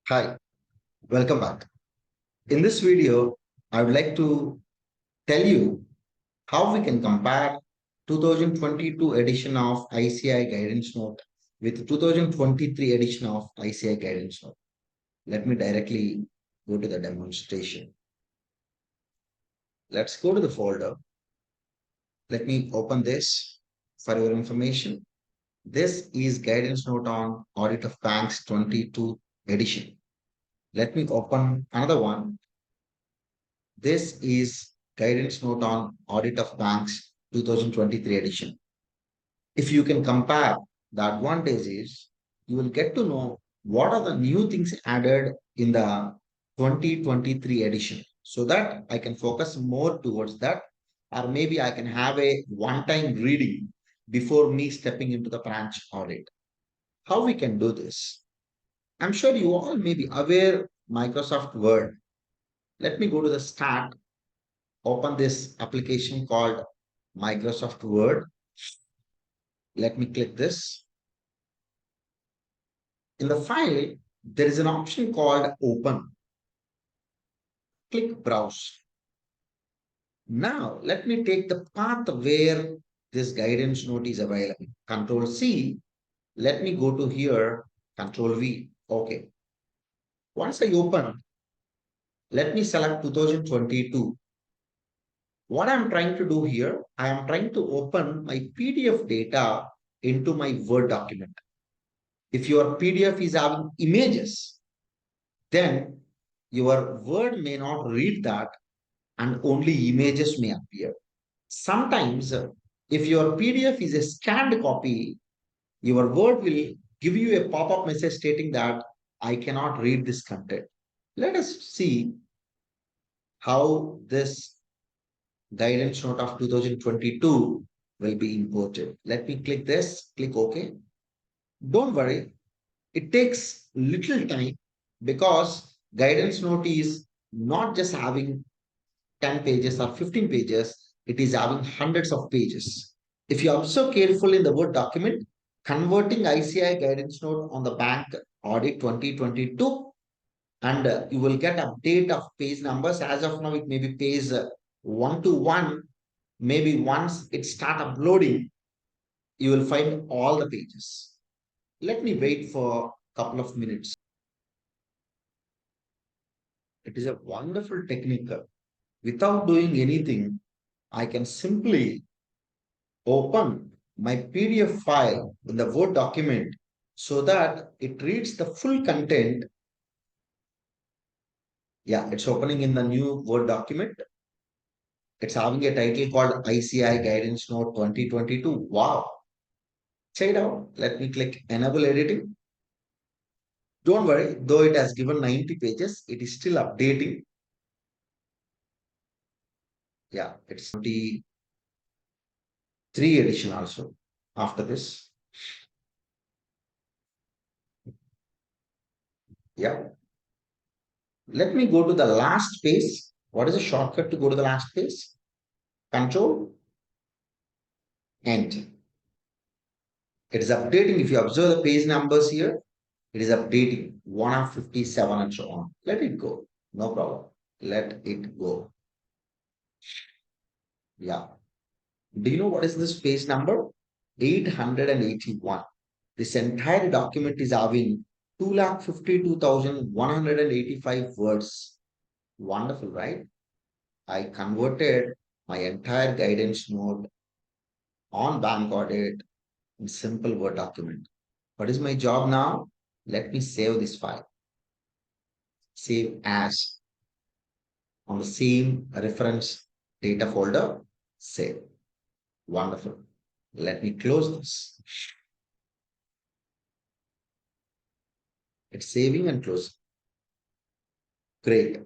Hi, welcome back. In this video, I would like to tell you how we can compare 2022 edition of ICAI Guidance Note with 2023 edition of ICAI Guidance Note. Let me directly go to the demonstration. Let's go to the folder. Let me open this for your information. This is Guidance Note on Audit of Banks 22 edition. Let me open another one. This is Guidance Note on Audit of Banks 2023 edition. If you can compare, the advantage is you will get to know what are the new things added in the 2023 edition so that I can focus more towards that, or maybe I can have a one-time reading before me stepping into the branch audit. How we can do this? I'm sure you all may be aware Microsoft Word. Let me go to the start, open this application called Microsoft Word. Let me click this. In the file, there is an option called Open. Click Browse. Now, let me take the path where this guidance note is available. Control C. Let me go to here. Control V. Okay. Once I open, let me select 2022. What I'm trying to do here, I am trying to open my PDF data into my Word document. If your PDF is having images, then your Word may not read that and only images may appear. Sometimes, if your PDF is a scanned copy, your Word will give you a pop up message stating that I cannot read this content. Let us see how this guidance note of 2022 will be imported. Let me click this, click OK. Don't worry, it takes little time because guidance note is not just having 10 pages or 15 pages, it is having hundreds of pages. If you observe carefully in the Word document, converting ICI guidance note on the bank audit 2022, and you will get update of page numbers. As of now, it may be page 1 to 1. Maybe once it start uploading, you will find all the pages. Let me wait for a couple of minutes. It is a wonderful technique. Without doing anything, I can simply open my PDF file in the Word document so that it reads the full content. Yeah, it's opening in the new Word document. It's having a title called ICI Guidance Note 2022. Wow. Check it out. Let me click Enable Editing. Don't worry, though it has given 90 pages, it is still updating. Yeah, it's 23 edition also after this. Yeah. Let me go to the last page. What is the shortcut to go to the last page? Control Enter. It is updating. If you observe the page numbers here, it is updating 1 of 57 and so on. Let it go. No problem. Let it go. Yeah. Do you know what is this page number? 881. This entire document is having 252,185 words. Wonderful, right? I converted my entire guidance note on bank audit in simple Word document. What is my job now? Let me save this file. Save as on the same reference data folder. Save. Wonderful. Let me close this. It's saving and closing. Great.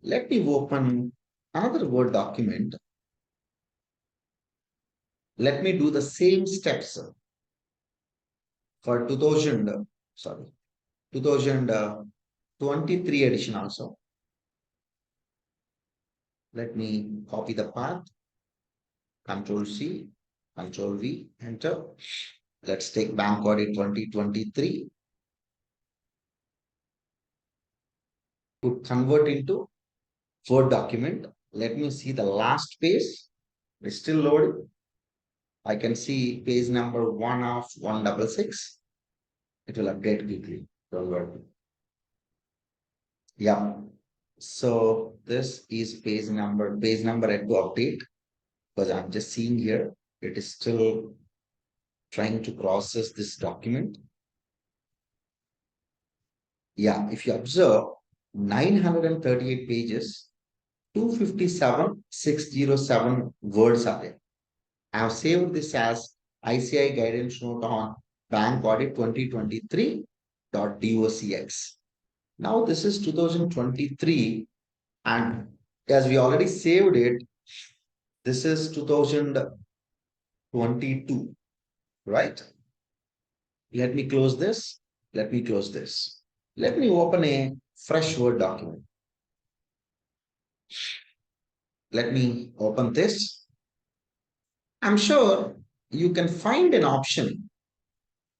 Let me open another Word document. Let me do the same steps for 2023 edition also. Let me copy the path. Control C, Control V, enter. Let's take bank audit 2023. could convert into Word document. Let me see the last page. It's still loading. I can see page number 1 of 166. It will update quickly. Don't worry. Yeah. So this is page number at to update because I'm just seeing here. It is still trying to process this document. Yeah, if you observe 938 pages, 257, 607 words are there. I have saved this as ICAI guidance note on Bank Audit 2023.docx. Now this is 2023, and as we already saved it, this is 2022, right? Let me close this. Let me close this. Let me open a fresh Word document. Let me open this. I'm sure you can find an option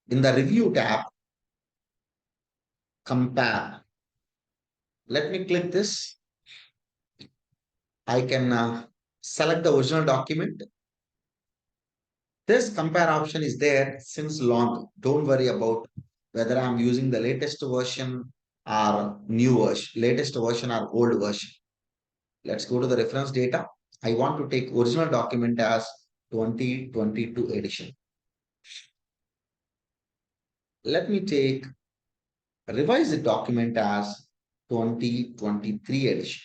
in the review tab, compare. Let me click this. I can select the original document. This compare option is there since long. Don't worry about whether I'm using the latest version or new version, latest version or old version. Let's go to the reference data. I want to take original document as 2022 edition. Let me take revised document as 2023 edition.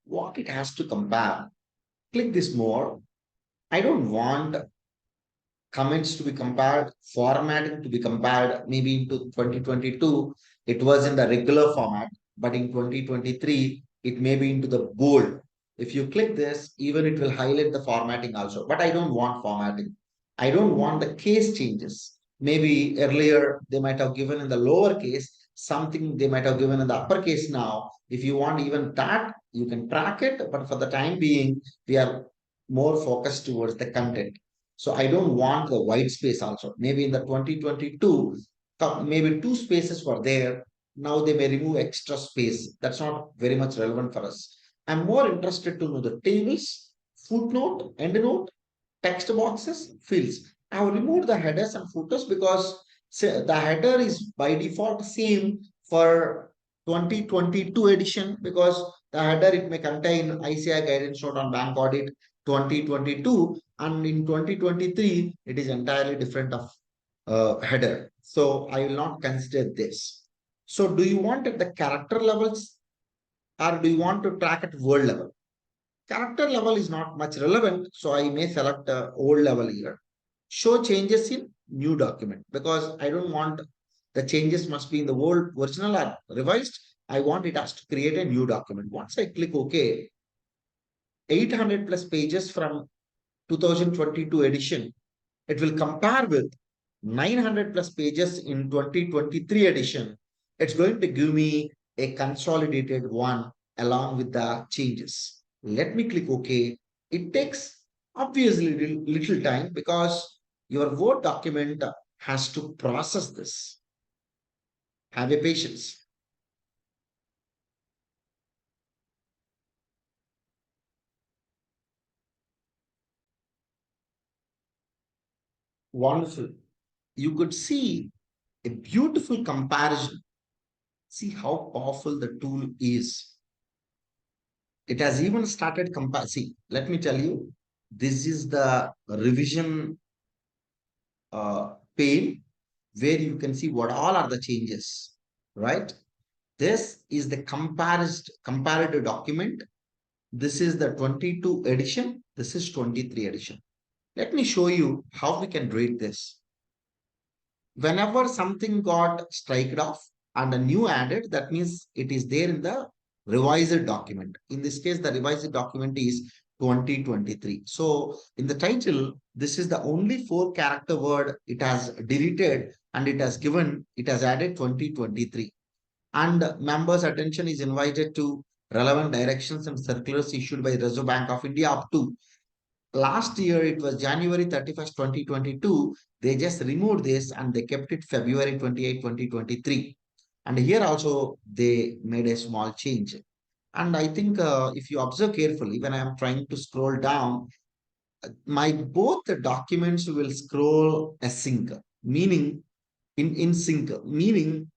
What it has to compare. Click this more. I don't want comments to be compared, formatting to be compared. Maybe into 2022, it was in the regular format, but in 2023, it may be into the bold. If you click this, even it will highlight the formatting also. But I don't want formatting. I don't want the case changes. Maybe earlier they might have given in the lower case, something they might have given in the uppercase now. If you want even that, you can track it. But for the time being, we are more focused towards the content. So I don't want the white space also. Maybe in the 2022, maybe two spaces were there. Now they may remove extra space. That's not very much relevant for us. I'm more interested to know the tables, footnote, endnote, text boxes, fields. I have removed the headers and footers because the header is by default same for 2022 edition because the header it may contain ICI guidance note on bank audit 2022 and in 2023 it is entirely different of header. So I will not consider this. So do you want at the character levels or do you want to track at word level? Character level is not much relevant, so I may select old level here. Show changes in new document because I don't want the changes must be in the old original or revised. I want it as to create a new document. Once I click OK, 800 plus pages from 2022 edition, it will compare with 900 plus pages in 2023 edition. It's going to give me a consolidated one along with the changes. Let me click OK. It takes obviously little time because your Word document has to process this. Have a patience. Wonderful. You could see a beautiful comparison. See how powerful the tool is. It has even started comparing. See, let me tell you, this is the revision pane where you can see what all are the changes, right? This is the comparative document. This is the 22 edition. This is 23 edition. Let me show you how we can rate this. Whenever something got striked off and a new added, that means it is there in the revised document. In this case, the revised document is 2023. So in the title, this is the only four character word it has deleted and it has given, it has added 2023. And members' attention is invited to relevant directions and circulars issued by the Reserve Bank of India up to last year. It was January 31st, 2022. They just removed this and they kept it February 28, 2023. And here also they made a small change. And I think if you observe carefully, when I am trying to scroll down, my both the documents will scroll async, meaning in sync, meaning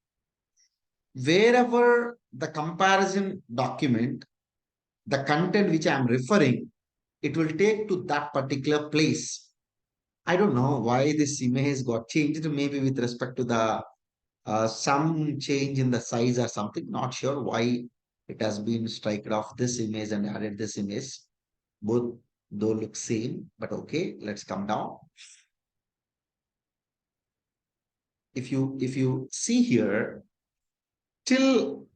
wherever the comparison document, the content which I am referring, it will take to that particular place. I don't know why this image got changed, maybe with respect to the some change in the size or something. Not sure why it has been striked off this image and added this image. Both though look same, but okay, let's come down. If you see here, till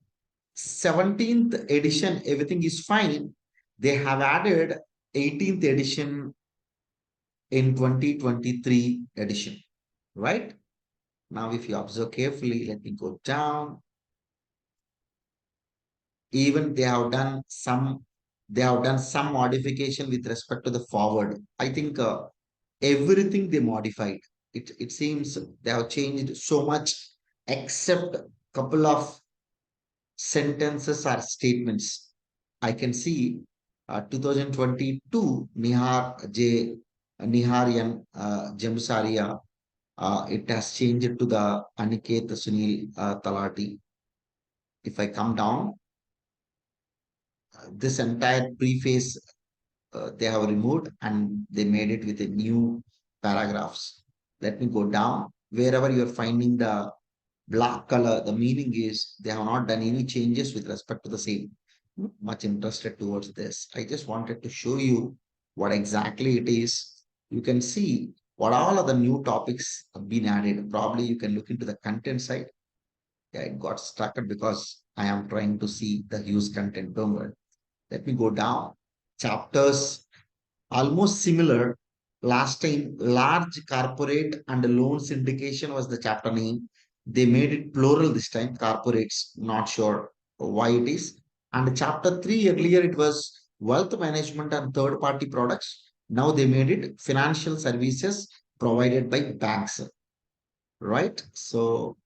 17th edition, everything is fine. They have added 18th edition in 2023 edition, right? Now, if you observe carefully, let me go down. Even they have done some modification with respect to the forward. I think everything they modified. It seems they have changed so much, except couple of sentences or statements. I can see 2022 Niharian Jamsaria. It has changed to the Aniket Sunil Talati. If I come down, this entire preface they have removed and they made it with a new paragraphs. Let me go down. Wherever you're finding the black color, the meaning is they have not done any changes with respect to the same. Not much interested towards this. I just wanted to show you what exactly it is. You can see what all of the new topics have been added. Probably you can look into the content side. Yeah, it got stuck because I am trying to see the use content. Don't worry. Let me go down. Chapters almost similar. Last time, large corporate and loan syndication was the chapter name. They made it plural this time, corporates. Not sure why it is. And chapter three, earlier it was wealth management and third party products. Now they made it financial services provided by banks. Right? So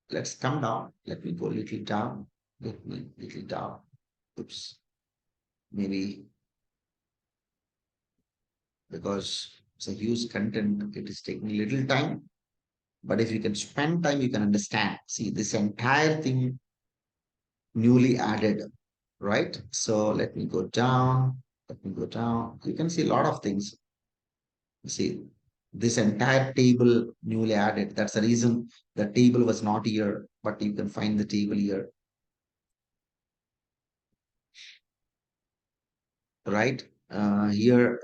let's come down. Let me go a little down. Let me little down. Oops. Maybe because it's a huge content, it is taking little time. But if you can spend time, you can understand. See, this entire thing newly added, right? So let me go down. Let me go down. You can see a lot of things. See, this entire table newly added. That's the reason the table was not here, but you can find the table here, right? Earlier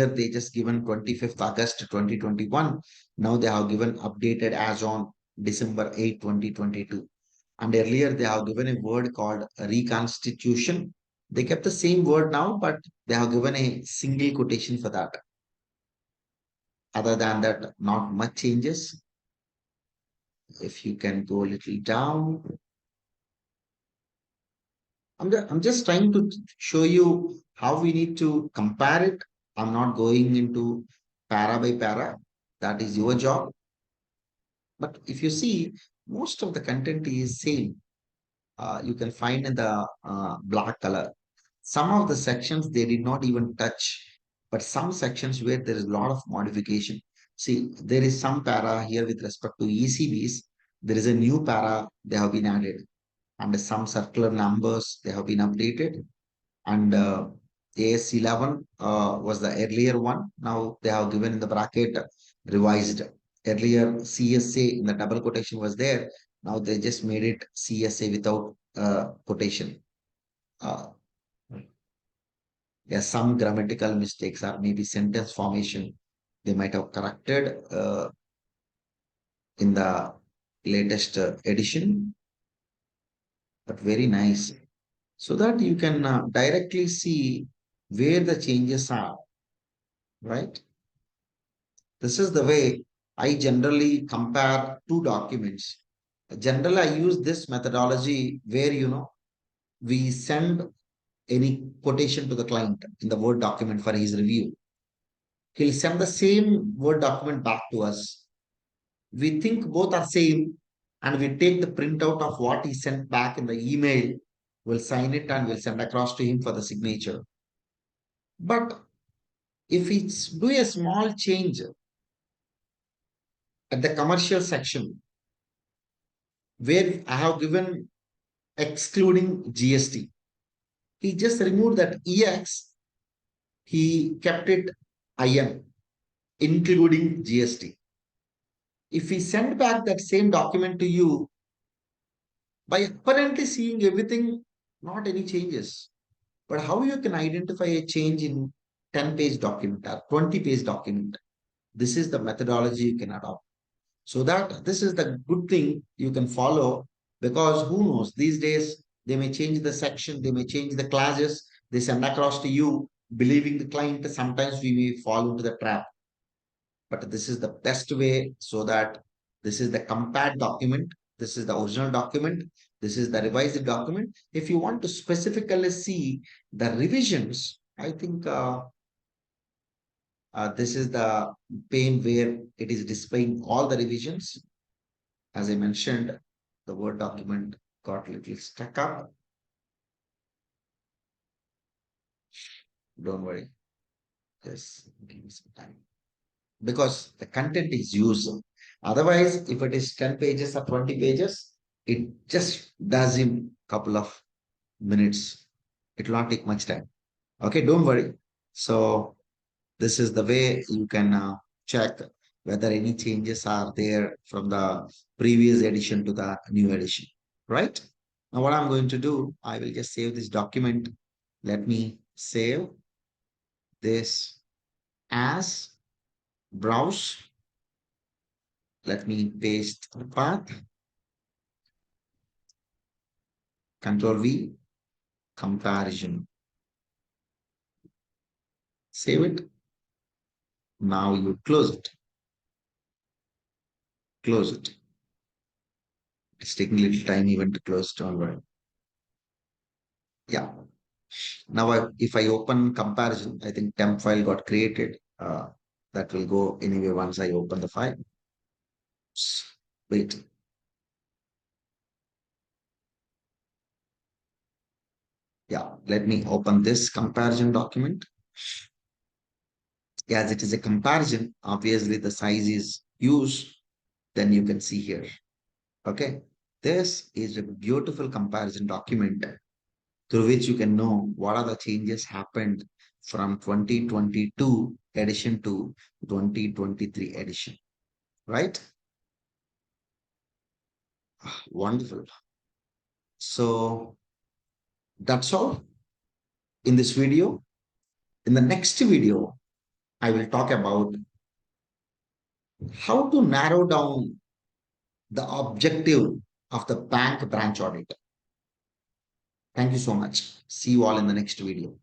they just given 25th August 2021. Now they have given updated as on December 8, 2022. And earlier they have given a word called reconstitution. They kept the same word now, but they have given a single quotation for that. Other than that, not much changes. If you can go a little down, I'm just trying to show you how we need to compare it. I'm not going into para by para. That is your job. But if you see, most of the content is same. You can find in the black color. Some of the sections they did not even touch, but some sections where there is a lot of modification. See, there is some para here with respect to ECBs. There is a new para they have been added, and some circular numbers they have been updated. And AS11 was the earlier one. Now they have given in the bracket revised. Earlier CSA in the double quotation was there. Now they just made it CSA without quotation. Uh, yeah, some grammatical mistakes or maybe sentence formation they might have corrected in the latest edition, but very nice. So that you can directly see where the changes are, right? This is the way I generally compare two documents. Generally, I use this methodology where, we send any quotation to the client in the Word document for his review. He'll send the same Word document back to us. We think both are same. and we take the printout of what he sent back in the email, we'll sign it and we'll send across to him for the signature. But if we do a small change at the commercial section where I have given excluding GST, he just removed that EX, he kept it IN, including GST. If we send back that same document to you by apparently seeing everything, not any changes, but how you can identify a change in 10-page document or 20-page document? This is the methodology you can adopt. So that this is the good thing you can follow, because who knows, these days they may change the section, they may change the classes, they send across to you, believing the client. Sometimes we may fall into the trap. But this is the best way, so that this is the compared document, this is the original document, this is the revised document. If you want to specifically see the revisions, I think this is the pane where it is displaying all the revisions. As I mentioned, the Word document got a little stuck up. Don't worry, just give me some time, because the content is used. Otherwise, if it is 10 pages or 20 pages, it just does in couple of minutes. It will not take much time. Okay, don't worry. So this is the way you can check whether any changes are there from the previous edition to the new edition, right? Now what I'm going to do, I will just save this document. Let me save this as browse. Let me paste the path, Control V, comparison. Save it. Now you close it. Close it. It's taking a little time even to close, don't worry. Yeah. Now, if I open comparison, I think temp file got created. That will go anyway once I open the file. Wait. Yeah, let me open this comparison document. As it is a comparison, obviously the size is used, then you can see here. Okay. This is a beautiful comparison document through which you can know what are the changes happened from 2022 edition to 2023 edition, right? Wonderful. So that's all in this video. In the next video, I will talk about how to narrow down the objective of the bank branch audit. Thank you so much. See you all in the next video.